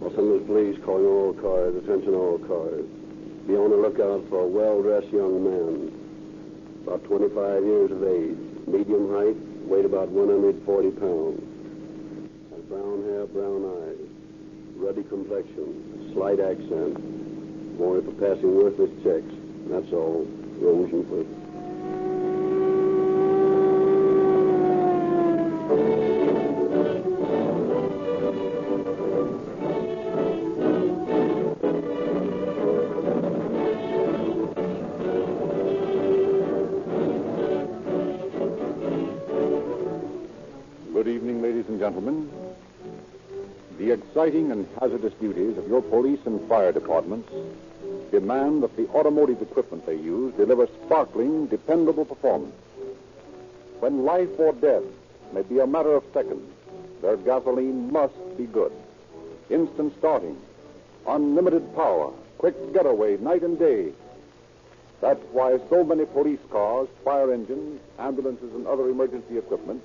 Los Angeles Police calling all cars. Attention all cars. Be on the lookout for a well-dressed young man. About 25 years of age. Medium height. Weight about 140 pounds. Has brown hair, brown eyes. Ruddy complexion. Slight accent. Wanted for passing worthless checks. That's all. Rosenquist. Good evening, ladies and gentlemen. The exciting and hazardous duties of your police and fire departments demand that the automotive equipment they use deliver sparkling, dependable performance. When life or death may be a matter of seconds, their gasoline must be good. Instant starting, unlimited power, quick getaway night and day. That's why so many police cars, fire engines, ambulances, and other emergency equipment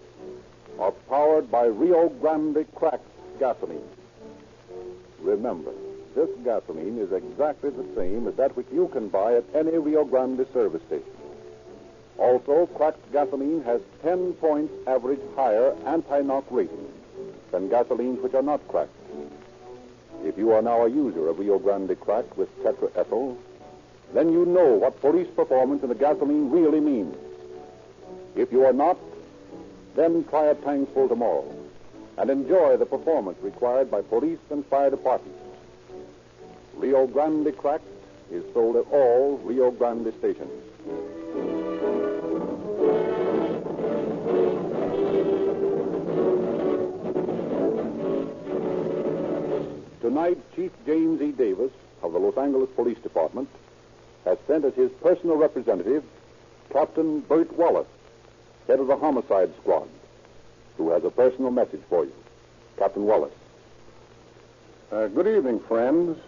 are powered by Rio Grande cracked gasoline. Remember, this gasoline is exactly the same as that which you can buy at any Rio Grande service station. Also, cracked gasoline has 10 points average higher anti-knock rating than gasolines which are not cracked. If you are now a user of Rio Grande cracked with tetraethyl, then you know what police performance in the gasoline really means. If you are not, then try a tankful tomorrow and enjoy the performance required by police and fire departments. Rio Grande cracked is sold at all Rio Grande stations. Tonight, Chief James E. Davis of the Los Angeles Police Department has sent as his personal representative Captain Bert Wallace, head of the homicide squad, who has a personal message for you. Captain Wallace. Good evening, friends.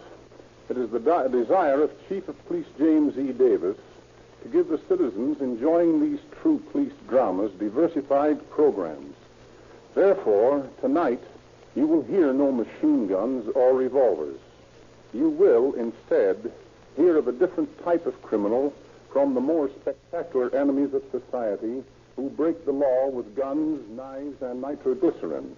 It is the desire of Chief of Police James E. Davis to give the citizens enjoying these true police dramas diversified programs. Therefore, tonight, you will hear no machine guns or revolvers. You will, instead, hear of a different type of criminal from the more spectacular enemies of society who break the law with guns, knives, and nitroglycerin.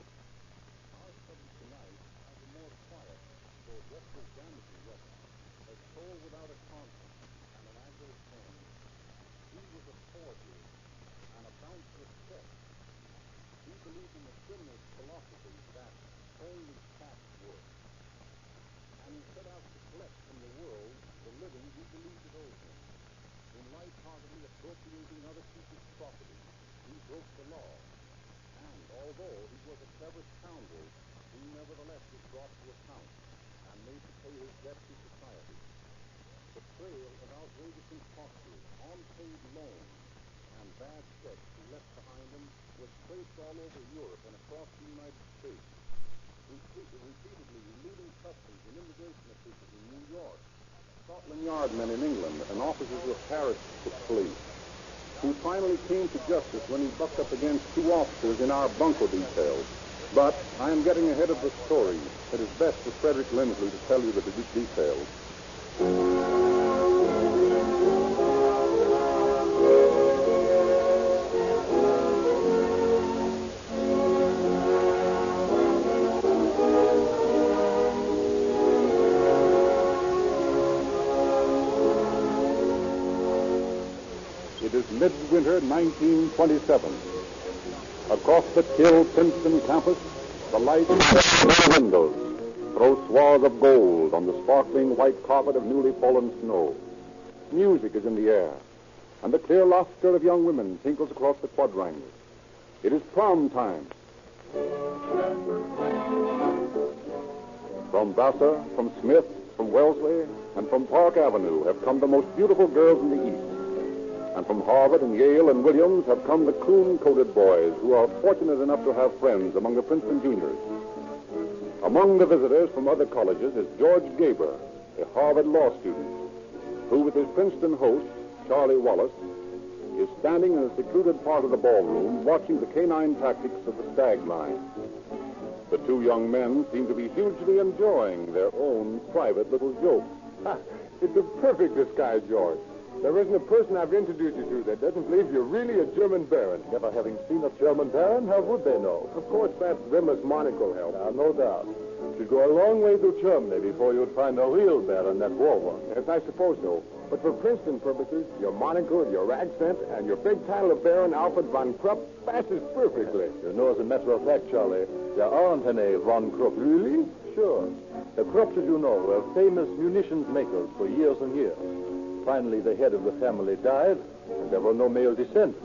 All over Europe and across the United States, repeatedly eluding customs and immigration officials in New York, Scotland Yard men in England, and officers of Paris police. He finally came to justice when he bucked up against two officers in our bunco details. But I am getting ahead of the story. It is best for Frederick Lindsley to tell you the details. It is midwinter 1927. Across the chill Princeton campus, the lights in the windows throw swaths of gold on the sparkling white carpet of newly fallen snow. Music is in the air, and the clear laughter of young women tinkles across the quadrangle. It is prom time. From Vassar, from Smith, from Wellesley, and from Park Avenue have come the most beautiful girls in the East. And from Harvard and Yale and Williams have come the coon-coated boys who are fortunate enough to have friends among the Princeton juniors. Among the visitors from other colleges is George Gaber, a Harvard law student, who with his Princeton host, Charlie Wallace, is standing in a secluded part of the ballroom watching the canine tactics of the stag line. The two young men seem to be hugely enjoying their own private little joke. It's a perfect disguise, George. There isn't a person I've introduced you to that doesn't believe you're really a German baron. Never having seen a German baron, how would they know? Of course, that rimless monocle helps. No doubt. You'd go a long way through Germany before you'd find a real baron that wore one. Yes, I suppose so. But for Princeton purposes, your monocle, your accent, and your big title of Baron Alfred von Krupp passes perfectly. You know, as a matter of fact, Charlie, there aren't any von Krupp. Really? Sure. The Krupps, as you know, were famous munitions makers for years and years. Finally, the head of the family died, and there were no male descendants.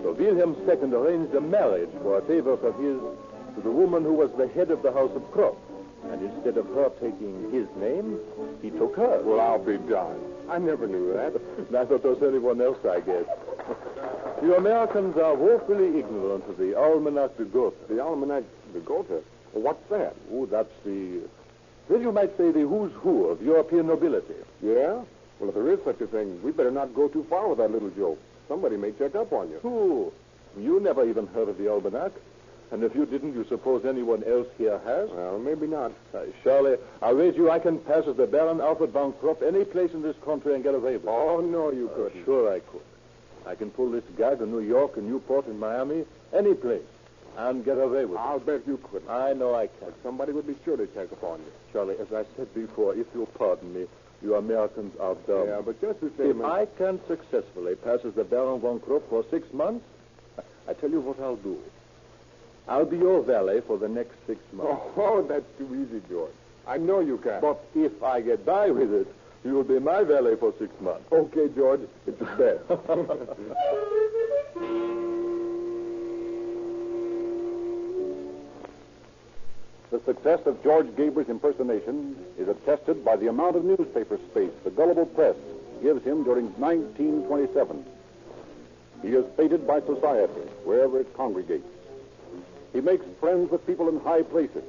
So Wilhelm II arranged a marriage for a favorite of his to the woman who was the head of the House of Krupp. And instead of her taking his name, he took hers. Well, I'll be darned. I never knew that. Neither does anyone else, I guess. You Americans are woefully ignorant of the Almanac de Gotha. The Almanac de Gotha? Well, what's that? Oh, that's well, you might say the who's who of European nobility. Yeah? Well, if there is such a thing, we better not go too far with that little joke. Somebody may check up on you. Who? You never even heard of the Almanac. And if you didn't, you suppose anyone else here has? Well, maybe not. Charlie, I wager I can pass as the Baron Alfred von Krupp any place in this country and get away with it. Oh, no, you couldn't. Sure I could. I can pull this gag in New York, in Newport, in Miami, any place, and get away with it. I'll bet you couldn't. I know I can. Somebody would be sure to check upon you. Charlie, as I said before, if you'll pardon me, you Americans are dumb. Yeah, but just the same... If I can successfully pass as the Baron von Krupp for 6 months, I tell you what I'll do. I'll be your valet for the next 6 months. Oh, that's too easy, George. I know you can. But if I get by with it, you'll be my valet for 6 months. Okay, George. It's a bet. The success of George Gaber's impersonation is attested by the amount of newspaper space the gullible press gives him during 1927. He is feted by society wherever it congregates. He makes friends with people in high places.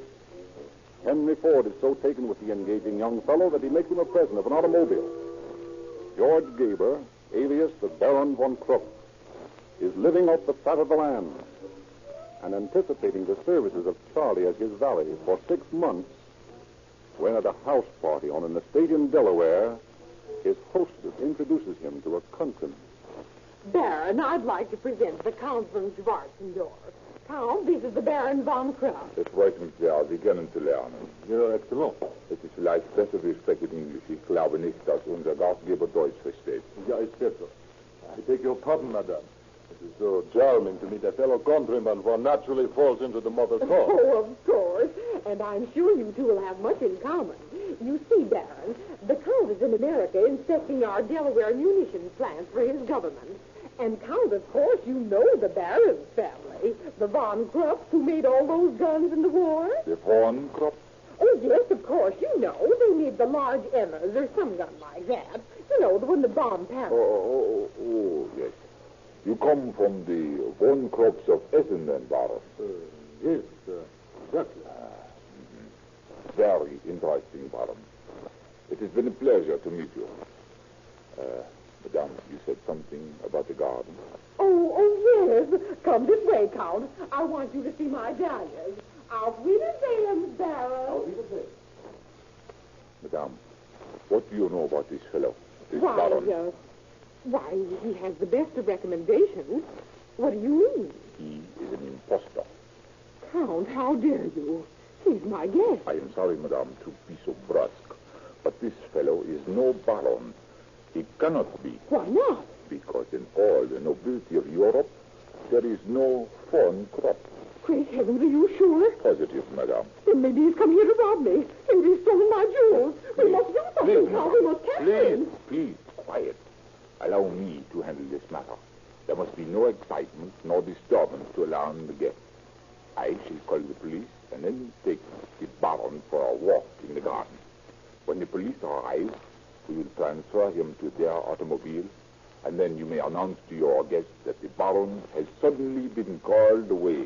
Henry Ford is so taken with the engaging young fellow that he makes him a present of an automobile. George Gaber, alias the Baron von Krupp, is living off the fat of the land and anticipating the services of Charlie as his valet for 6 months, when at a house party on an estate in Delaware, his hostess introduces him to a countryman. Baron, I'd like to present the Count von Schwarzendorf. Count, this is the Baron von Krupp. Es freut mich sehr, Sie kennenzulernen. Ja, excellent. Es ist vielleicht besser, wir sprechen Englisch. Ich glaube nicht, dass unser Gastgeber Deutsch versteht. Ja, it's better. I beg your pardon, madame. It is so charming to meet a fellow countryman who naturally falls into the mother's tongue. Oh, of course. And I'm sure you two will have much in common. You see, Baron, the Count is in America inspecting our Delaware munitions plants for his government. And Count, of course, you know the Baron's family, the von Krupps who made all those guns in the war. The Von Krupp? Oh, yes, of course, you know. They made the large Emmas or some gun like that. You know, the one that bombed Paris. Oh, yes. You come from the Von Krupps of Essen, then, Baron? Yes, exactly. Very interesting, Baron. It has been a pleasure to meet you. Madame, you said something about the garden. Oh, yes. Come this way, Count. I want you to see my dahlias. Auf Wiedersehen, Baron. Madame, what do you know about this fellow, this Why, Baron? he has the best of recommendations. What do you mean? He is an impostor. Count, how dare you? He's my guest. I am sorry, Madame, to be so brusque, but this fellow is no Baron. He cannot be. Why not? Because in all the nobility of Europe, there is no Von Krupp. Great heavens, are you sure? Positive, Madame. Then maybe he's come here to rob me. Maybe he's stolen my jewels. We must do something, Count. We must capture him. Please, quiet. Allow me to handle this matter. There must be no excitement nor disturbance to alarm the guests. I shall call the police and then take the Baron for a walk in the garden. When the police arrive, we will transfer him to their automobile, and then you may announce to your guests that the Baron has suddenly been called away.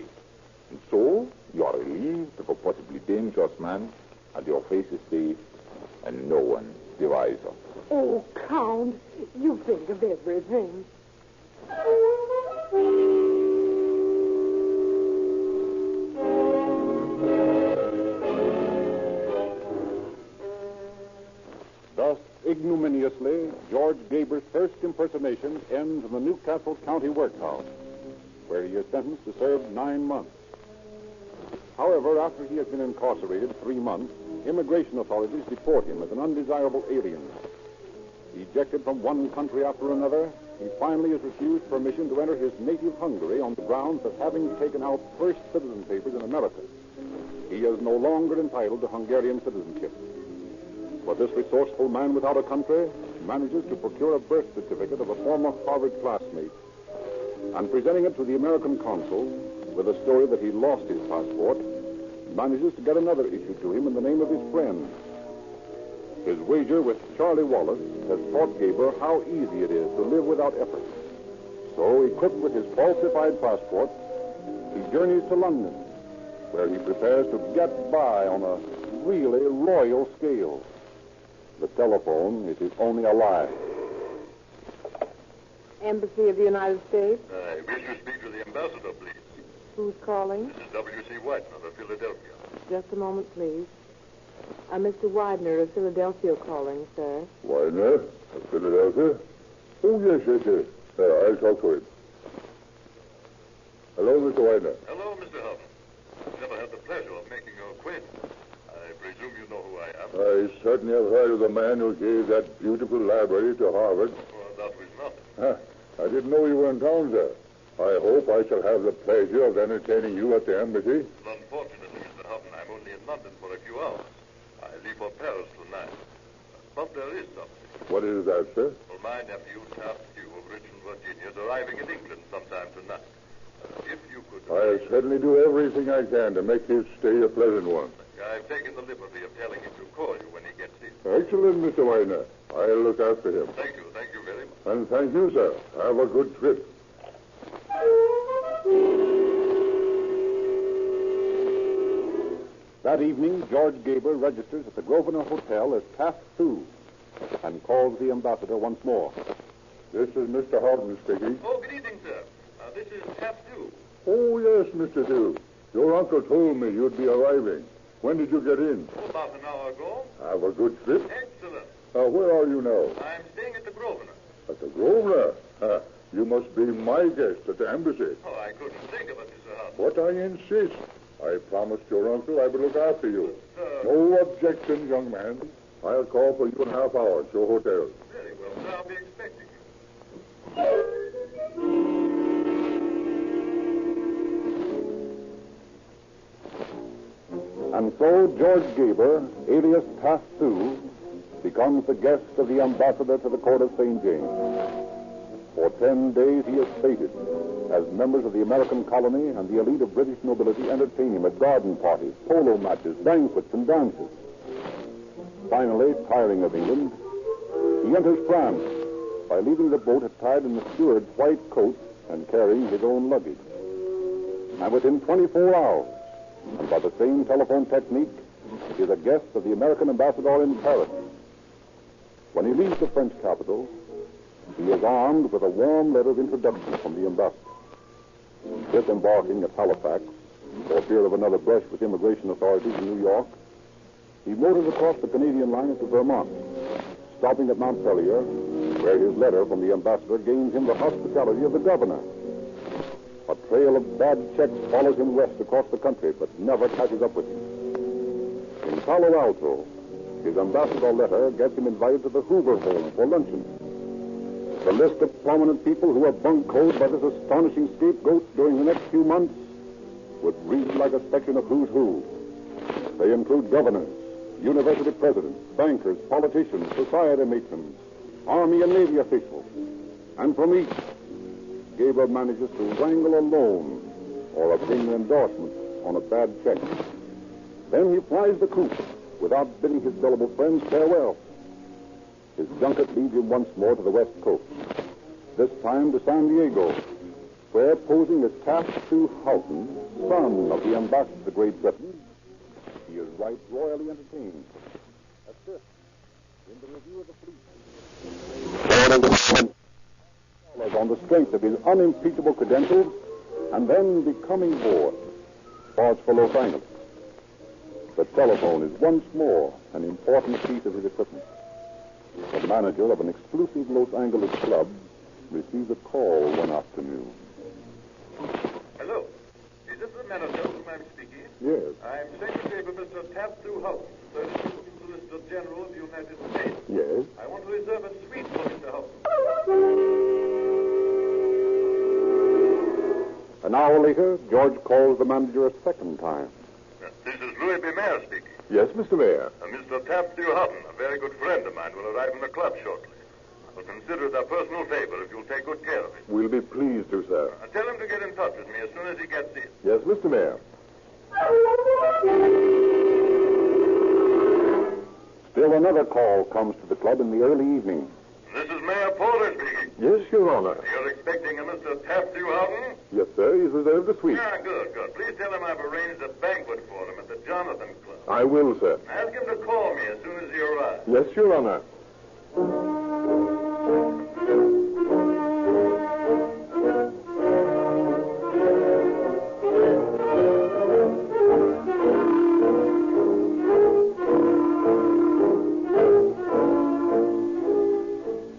And so you are relieved of a possibly dangerous man, and your face is safe, and no one the wiser. Oh, Count, you think of everything. ignominiously, George Gaber's first impersonation ends in the Newcastle County Workhouse, where he is sentenced to serve 9 months. However, after he has been incarcerated 3 months, immigration authorities deport him as an undesirable alien. Ejected from one country after another, he finally is refused permission to enter his native Hungary on the grounds of having taken out first citizen papers in America. He is no longer entitled to Hungarian citizenship. But this resourceful man without a country manages to procure a birth certificate of a former Harvard classmate, and presenting it to the American consul with the story that he lost his passport, manages to get another issued to him in the name of his friend. His wager with Charlie Wallace has taught Gaber how easy it is to live without effort. So, equipped with his falsified passport, he journeys to London, where he prepares to get by on a really royal scale. The telephone is his only ally. Embassy of the United States. I wish to speak to the ambassador, please. Who's calling? This is W.C. Widener of Philadelphia. Just a moment, please. Mr. Widener of Philadelphia calling, sir. Widener of Philadelphia? Oh, yes. I'll talk to him. Hello, Mr. Widener. Hello, Mr. Huffman. I've never had the pleasure of making your acquaintance. I presume you know who I am. I certainly have heard of the man who gave that beautiful library to Harvard. Well, that was nothing. I didn't know you were in town, sir. I hope I shall have the pleasure of entertaining you at the embassy. Well, unfortunately, Mr. Huffman, I'm only in London for a few hours. I leave for Paris tonight. But there is something. What is that, sir? Well, my nephew, Taft Hugh of Richmond, Virginia, is arriving in England sometime tonight. If you could... I'll certainly do everything I can to make his stay a pleasant one. I've taken the liberty of telling him to call you when he gets in. Excellent, Mr. Widener. I'll look after him. Thank you very much. And thank you, sir. Have a good trip. That evening, George Gaber registers at the Grosvenor Hotel as Taft Sue and calls the ambassador once more. This is Mr. Houghton speaking. Oh, good evening, sir. This is Taft Hugh. Oh, yes, Mr. Dew. Your uncle told me you'd be arriving. When did you get in? Oh, about an hour ago. Have a good trip. Excellent. Where are you now? I'm staying at the Grosvenor. At the Grosvenor? You must be my guest at the embassy. Oh, I couldn't think of it, Mr. Hunt. But I insist. I promised your uncle I would look after you. Sir. No objections, young man. I'll call for you in half hour at your hotel. Very well, sir. I'll be expecting you. And so George Gaber, alias Taft Sue, becomes the guest of the ambassador to the court of St. James. For 10 days he is feted as members of the American colony and the elite of British nobility entertain him at garden parties, polo matches, banquets, and dances. Finally, tiring of England, he enters France by leaving the boat attired in the steward's white coat and carrying his own luggage. And within 24 hours, and by the same telephone technique, he is a guest of the American ambassador in Paris. When he leaves the French capital, he is armed with a warm letter of introduction from the ambassador. Disembarking at Halifax, for fear of another brush with immigration authorities in New York, he motors across the Canadian line to Vermont, stopping at Montpelier, where his letter from the ambassador gains him the hospitality of the governor. A trail of bad checks follows him west across the country, but never catches up with him. In Palo Alto, his ambassador letter gets him invited to the Hoover home for luncheon. The list of prominent people who are buncoed by this astonishing scapegoat during the next few months would read like a section of who's who. They include governors, university presidents, bankers, politicians, society matrons, Army and Navy officials. And from each, Gaber manages to wrangle a loan or obtain an endorsement on a bad check. Then he flies the coop without bidding his gullible friends farewell. His junket leads him once more to the west coast, this time to San Diego, where, posing as Taft Sue Houghton, son of the ambassador to Great Britain, he is right royally entertained. At this, in the review of the fleet, on the strength of his unimpeachable credentials, and then becoming bored, starts for Los Angeles. The telephone is once more an important piece of his equipment. The manager of an exclusive Los Angeles club received a call one afternoon. Hello. Is this the manager whom I'm speaking? Yes. I'm Secretary for Mr. Tattoo Houghton, 32nd Solicitor General of the United States. Yes? I want to reserve a suite for Mr. Houghton. An hour later, George calls the manager a second time. This is Louis B. Mayer speaking. Yes, Mr. Mayor. Mr. Tattoo Houghton, a very good friend of mine, will arrive in the club shortly. I will consider it a personal favor if you'll take good care of him. We'll be pleased to, sir. Tell him to get in touch with me as soon as he gets in. Yes, Mr. Mayor. Still another call comes to the club in the early evening. This is Mayor Porter speaking. Yes, Your Honor. You're expecting a Mr. Tattoo Houghton? Yes, sir. He's reserved a suite. Ah, good. Please tell him I've arranged a banquet for him at the Jonathan Club. I will, sir. Ask him to call me as soon as he arrives. Yes, Your Honor.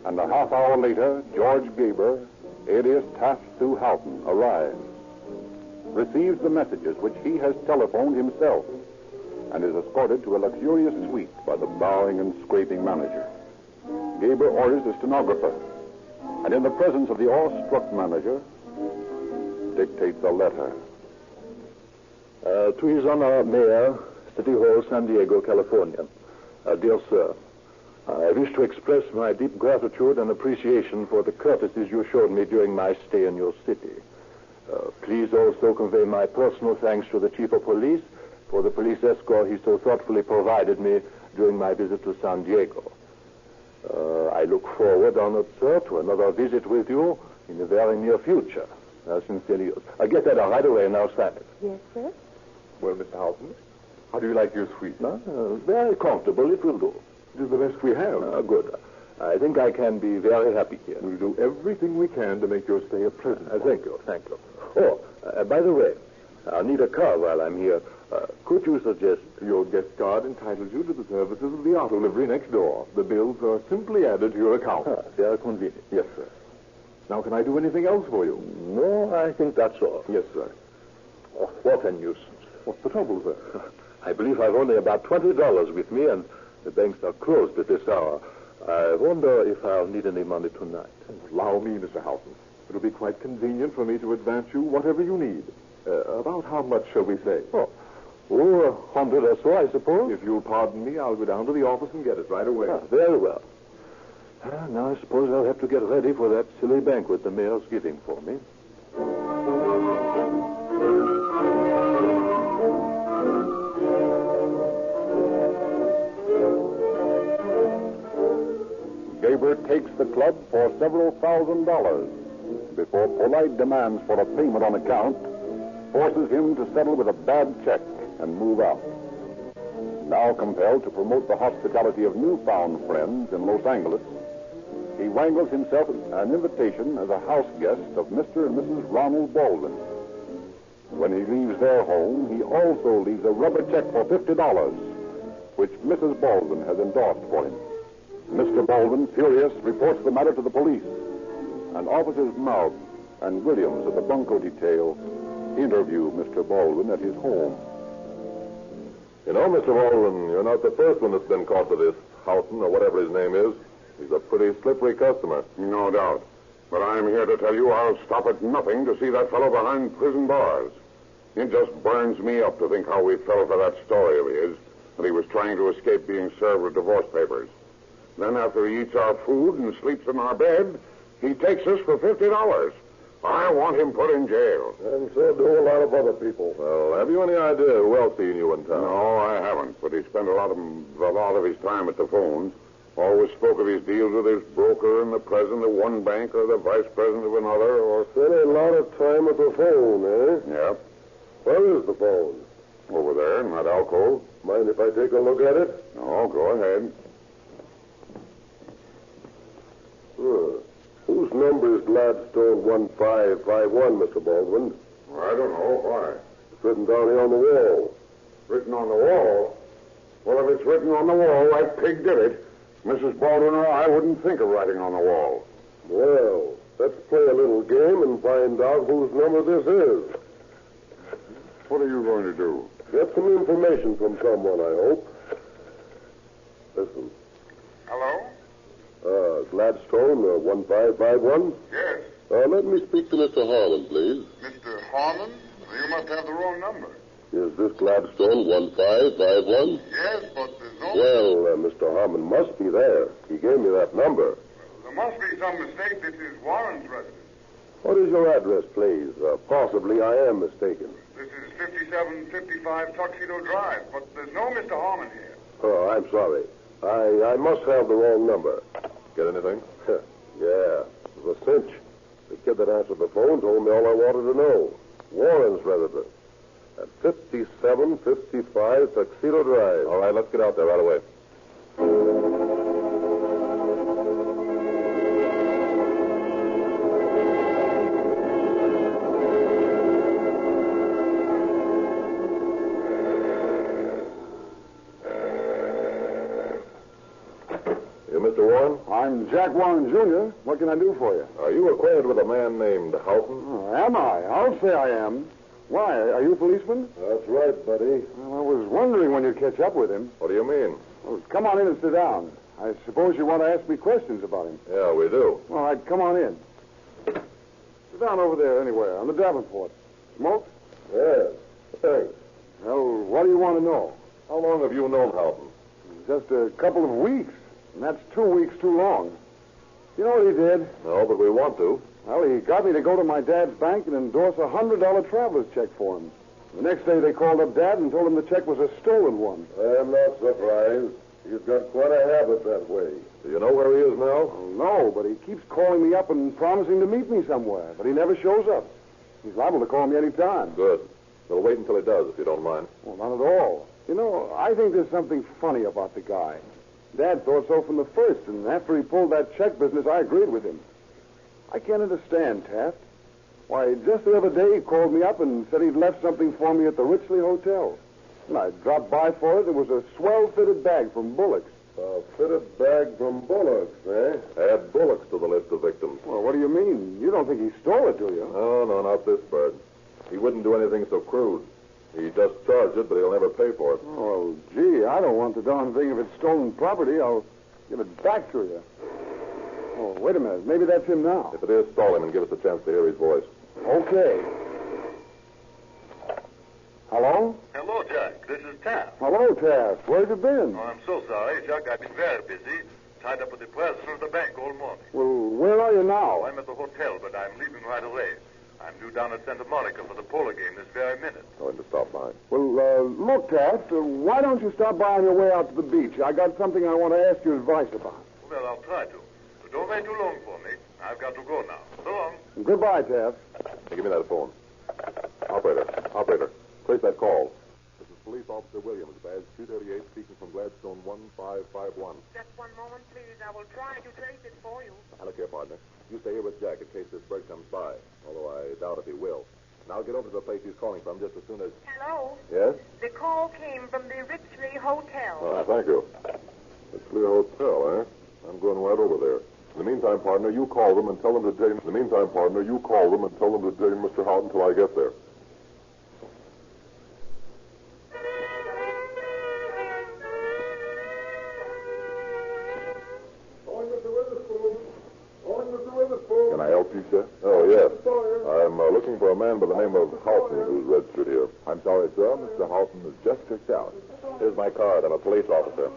And a half hour later, George Gaber, alias Tattoo Houghton, arrives, receives the messages which he has telephoned himself, and is escorted to a luxurious suite by the bowing and scraping manager. Gaber orders a stenographer, and in the presence of the awestruck manager, dictates a letter. To His Honor, Mayor, City Hall, San Diego, California. Dear Sir, I wish to express my deep gratitude and appreciation for the courtesies you showed me during my stay in your city. Please also convey my personal thanks to the Chief of Police for the police escort he so thoughtfully provided me during my visit to San Diego. I look forward, honored sir, to another visit with you in the very near future. Sincerely yours. I'll get that right away and I'll sign it. Yes, sir? Well, Mr. Houghton, how do you like your suite? Very comfortable, it will do. It is the best we have. Good. I think I can be very happy here. We'll do everything we can to make your stay a pleasant one. Thank you. Oh, by the way, I'll need a car while I'm here. Could you suggest... Your guest card entitles you to the services of the auto livery next door. The bills are simply added to your account. Very convenient. Yes, sir. Now, can I do anything else for you? No, I think that's all. Yes, sir. Oh, what a nuisance. What's the trouble, sir? I believe I've only about $20 with me, and the banks are closed at this hour. I wonder if I'll need any money tonight. Allow me, Mr. Houghton. It'll be quite convenient for me to advance you whatever you need. About how much shall we say? Oh, 100 or so, I suppose. If you'll pardon me, I'll go down to the office and get it right away. Very well. Now I suppose I'll have to get ready for that silly banquet the mayor's giving for me. Gaber takes the club for several $1,000s before polite demands for a payment on account forces him to settle with a bad check and move out. Now compelled to promote the hospitality of newfound friends in Los Angeles, he wrangles himself an invitation as a house guest of Mr. and Mrs. Ronald Baldwin. When he leaves their home, he also leaves a rubber check for $50, which Mrs. Baldwin has endorsed for him. Mr. Baldwin, furious, reports the matter to the police, and Officers Mouth and Williams of the bunco detail interview Mr. Baldwin at his home. You know, Mr. Baldwin, you're not the first one that's been caught with this Houghton, or whatever his name is. He's a pretty slippery customer. No doubt. But I'm here to tell you I'll stop at nothing to see that fellow behind prison bars. It just burns me up to think how we fell for that story of his, that he was trying to escape being served with divorce papers. Then after he eats our food and sleeps in our bed, he takes us for $50. I want him put in jail. And so do a lot of other people. Well, have you any idea who else seen you in town? No, I haven't. But he spent a lot of his time at the phones. Always spoke of his deals with his broker and the president of one bank or the vice president of another, or... Spent a lot of time at the phone, eh? Yeah. Where is the phone? Over there in that alcove. Mind if I take a look at it? No, go ahead. Whose number is Gladstone 1551, Mr. Baldwin? I don't know. Why? It's written down here on the wall. Written on the wall? Well, if it's written on the wall, that pig did it. Mrs. Baldwin or I wouldn't think of writing on the wall. Well, let's play a little game and find out whose number this is. What are you going to do? Get some information from someone, I hope. Listen. Hello? Gladstone, 1551. Yes. Let me speak to Mr. Harlan, please. Mr. Harmon? You must have the wrong number. Is this Gladstone 1551? Yes, but there's no... Well, Mr. Harmon must be there. He gave me that number. There must be some mistake. This is Warren's residence. What is your address, please? Possibly I am mistaken. This is 5755 Tuxedo Drive, but there's no Mr. Harmon here. Oh, I'm sorry. I must have the wrong number. Get anything? Yeah, it was a cinch. The kid that answered the phone told me all I wanted to know. Warren's residence at 5755 Tuxedo Drive. All right, let's get out there right away. You, Mr. Warren? I'm Jack Warren, Jr. What can I do for you? Are you acquainted with a man named Houghton? Oh, am I? I'll say I am. Why? Are you a policeman? That's right, buddy. Well, I was wondering when you'd catch up with him. What do you mean? Well, come on in and sit down. I suppose you want to ask me questions about him. Yeah, we do. All right, come on in. Sit down over there anywhere, on the Davenport. Smoke? Yes, thanks. Well, what do you want to know? How long have you known Houghton? Just a couple of weeks. And that's 2 weeks too long. You know what he did? No, but we want to. Well, he got me to go to my dad's bank and endorse a $100 traveler's check for him. The next day they called up Dad and told him the check was a stolen one. I'm not surprised. He's got quite a habit that way. Do you know where he is now? Well, no, but he keeps calling me up and promising to meet me somewhere, but he never shows up. He's liable to call me any time. Good. We'll wait until he does, if you don't mind. Well, not at all. You know, I think there's something funny about the guy. Dad thought so from the first, and after he pulled that check business, I agreed with him. I can't understand, Taft. Why, just the other day he called me up and said he'd left something for me at the Richley Hotel. And I dropped by for it. It was a swell-fitted bag from Bullock's. A fitted bag from Bullock's, eh? Add Bullock's to the list of victims. Well, what do you mean? You don't think he stole it, do you? No, not this bird. He wouldn't do anything so crude. He just charged it, but he'll never pay for it. Oh, gee, I don't want the darn thing. If it's stolen property, I'll give it back to you. Oh, wait a minute. Maybe that's him now. If it is, stall him and give us a chance to hear his voice. Okay. Hello? Hello, Jack. This is Taft. Hello, Taft. Where have you been? Oh, I'm so sorry, Jack. I've been very busy. Tied up with the president of the bank all morning. Well, where are you now? I'm at the hotel, but I'm leaving right away. I'm due down at Santa Monica for the polo game this very minute. Going to stop by. Well, look, Taft, why don't you stop by on your way out to the beach? I got something I want to ask you advice about. Well, I'll try to. But don't wait too long for me. I've got to go now. So long. Goodbye, Taft. Hey, give me that phone. Operator, trace that call. This is Police Officer Williams, badge 238, speaking from Gladstone 1551. Just one moment, please. I will try to trace it for you. Now, look here, partner. You stay here with Jack in case this bird comes by, although I doubt if he will. And I'll get over to the place he's calling from just as soon as... Hello? Yes? The call came from the Richley Hotel. Thank you. It's Clear Hotel, eh? I'm going right over there. In the meantime, partner, you call them and tell them to detain... Mr. Houghton until I get there. Can I help you, sir? Oh, yes. I'm looking for a man by the name of Houghton who's registered here. I'm sorry, sir. Mr. Houghton is just checked out. Here's my card. I'm a police officer.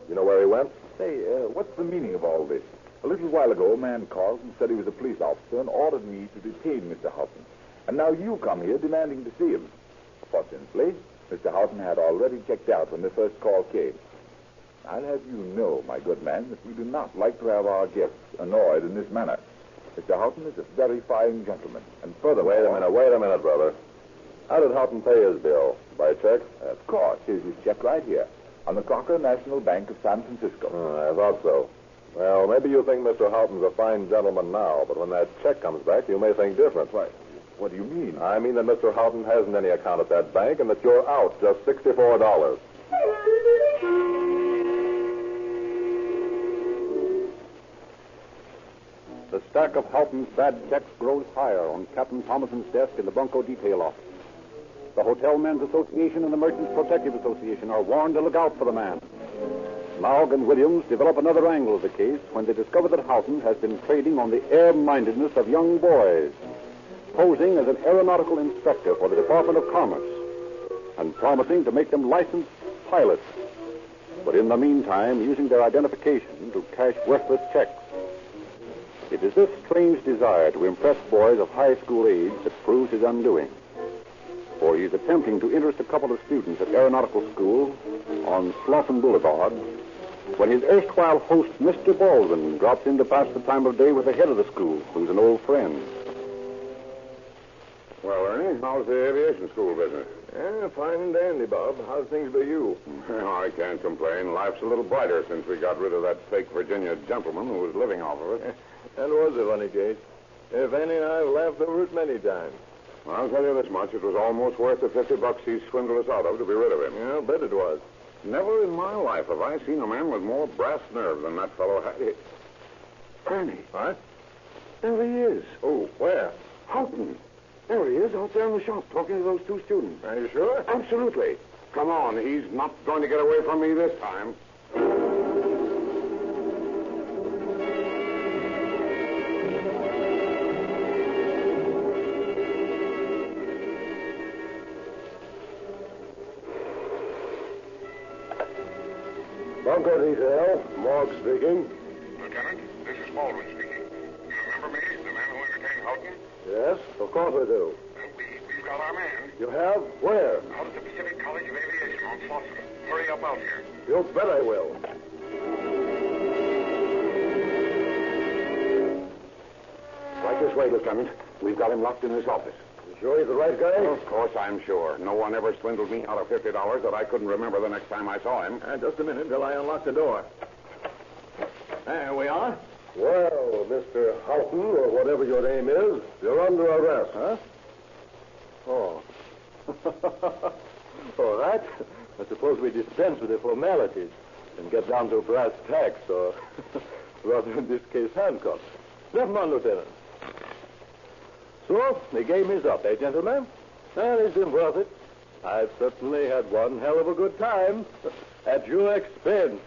You know where he went? Say, what's the meaning of all this? A little while ago, a man called and said he was a police officer and ordered me to detain Mr. Houghton. And now you come here demanding to see him. Fortunately, Mr. Houghton had already checked out when the first call came. I'll have you know, my good man, that we do not like to have our guests annoyed in this manner. Mr. Houghton is a very fine gentleman. And furthermore... Wait a minute, brother. How did Houghton pay his bill? By check? Of course. Here's his check right here. On the Crocker National Bank of San Francisco. I thought so. Well, maybe you think Mr. Houghton's a fine gentleman now, but when that check comes back, you may think different. Why, what do you mean? I mean that Mr. Houghton hasn't any account at that bank and that you're out just $64. stack of Houghton's bad checks grows higher on Captain Thomason's desk in the Bunko detail office. The Hotel Men's Association and the Merchants Protective Association are warned to look out for the man. Maug and Williams develop another angle of the case when they discover that Houghton has been trading on the air-mindedness of young boys, posing as an aeronautical inspector for the Department of Commerce and promising to make them licensed pilots, but in the meantime using their identification to cash worthless checks. It is this strange desire to impress boys of high school age that proves his undoing. For he's attempting to interest a couple of students at aeronautical school on Slauson Boulevard when his erstwhile host, Mr. Baldwin, drops in to pass the time of day with the head of the school, who's an old friend. Well, Ernie, how's the aviation school business? Yeah, fine and dandy, Bob. How's things by you? Well, I can't complain. Life's a little brighter since we got rid of that fake Virginia gentleman who was living off of it. That was a funny case. If Annie and I have laughed over it many times. Well, I'll tell you this much. It was almost worth the $50 he swindled us out of to be rid of him. Yeah, I'll bet it was. Never in my life have I seen a man with more brass nerve than that fellow had. Ernie. What? There he is. Oh, where? Houghton. There he is, out there in the shop, talking to those two students. Are you sure? Absolutely. Come on, he's not going to get away from me this time. Bunko detail. Morg speaking. Lieutenant, this is Baldwin speaking. You remember me, the man who entertained Houghton? Yes, of course I do. We've got our man. You have? Where? Out at the Pacific College of Aviation on Slauson. Hurry up out here. You bet I will. Right this way, Lieutenant. We've got him locked in his office. You sure he's the right guy? Of course, I'm sure. No one ever swindled me out of $50 that I couldn't remember the next time I saw him. Just a minute till I unlock the door. There we are. Well, Mr. Houghton, or whatever your name is, you're under arrest. Huh? Oh. All right. I suppose we dispense with the formalities and get down to brass tacks, or rather in this case, handcuffs. Never mind, Lieutenant. So, the game is up, eh, gentlemen? Well, it's been worth it. I've certainly had one hell of a good time at your expense.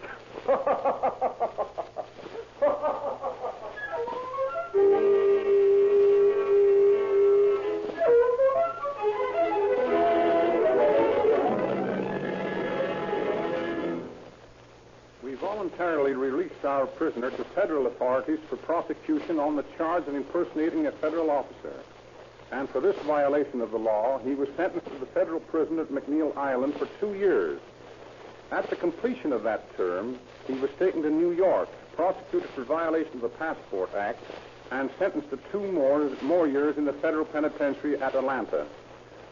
We voluntarily released our prisoner to federal authorities for prosecution on the charge of impersonating a federal officer. And for this violation of the law, he was sentenced to the federal prison at McNeil Island for 2 years. At the completion of that term, he was taken to New York, prosecuted for violation of the Passport Act, and sentenced to 2 more years in the federal penitentiary at Atlanta.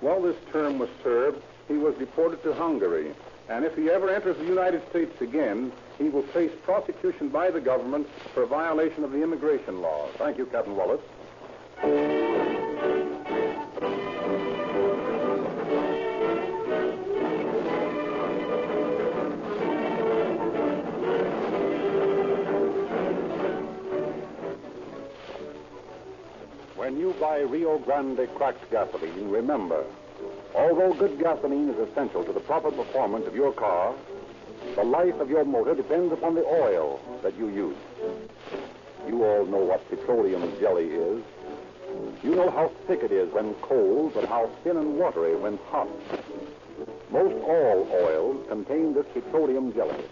While this term was served, he was deported to Hungary, and if he ever enters the United States again, he will face prosecution by the government for violation of the immigration laws. Thank you, Captain Wallace. When you buy Rio Grande cracked gasoline, remember, although good gasoline is essential to the proper performance of your car, the life of your motor depends upon the oil that you use. You all know what petroleum jelly is. You know how thick it is when cold, but how thin and watery when hot. Most all oils contain this petroleum jelly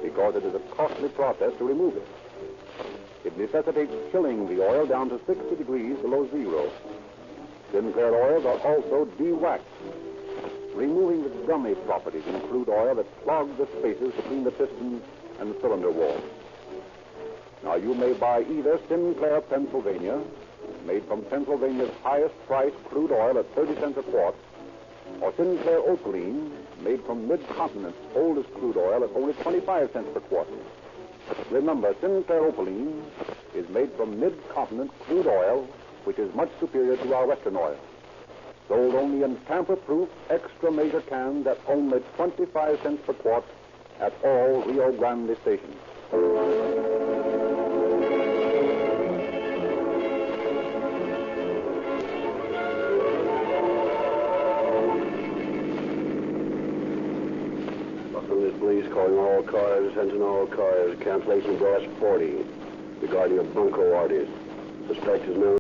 because it is a costly process to remove it. It necessitates chilling the oil down to 60 degrees below zero. Sinclair oils are also de-waxed, removing the gummy properties in crude oil that clog the spaces between the pistons and cylinder walls. Now, you may buy either Sinclair Pennsylvania, made from Pennsylvania's highest priced crude oil at 30 cents a quart, or Sinclair Opaline, made from Mid-Continent's oldest crude oil at only 25 cents per quart. Remember, Sinclair Opaline is made from Mid-Continent crude oil, which is much superior to our Western oil. Sold only in tamper-proof extra major cans at only 25 cents per quart at all Rio Grande stations. This police calling all cars, attention all cars, cancellation gas 40 regarding a bunco artist. Suspect is known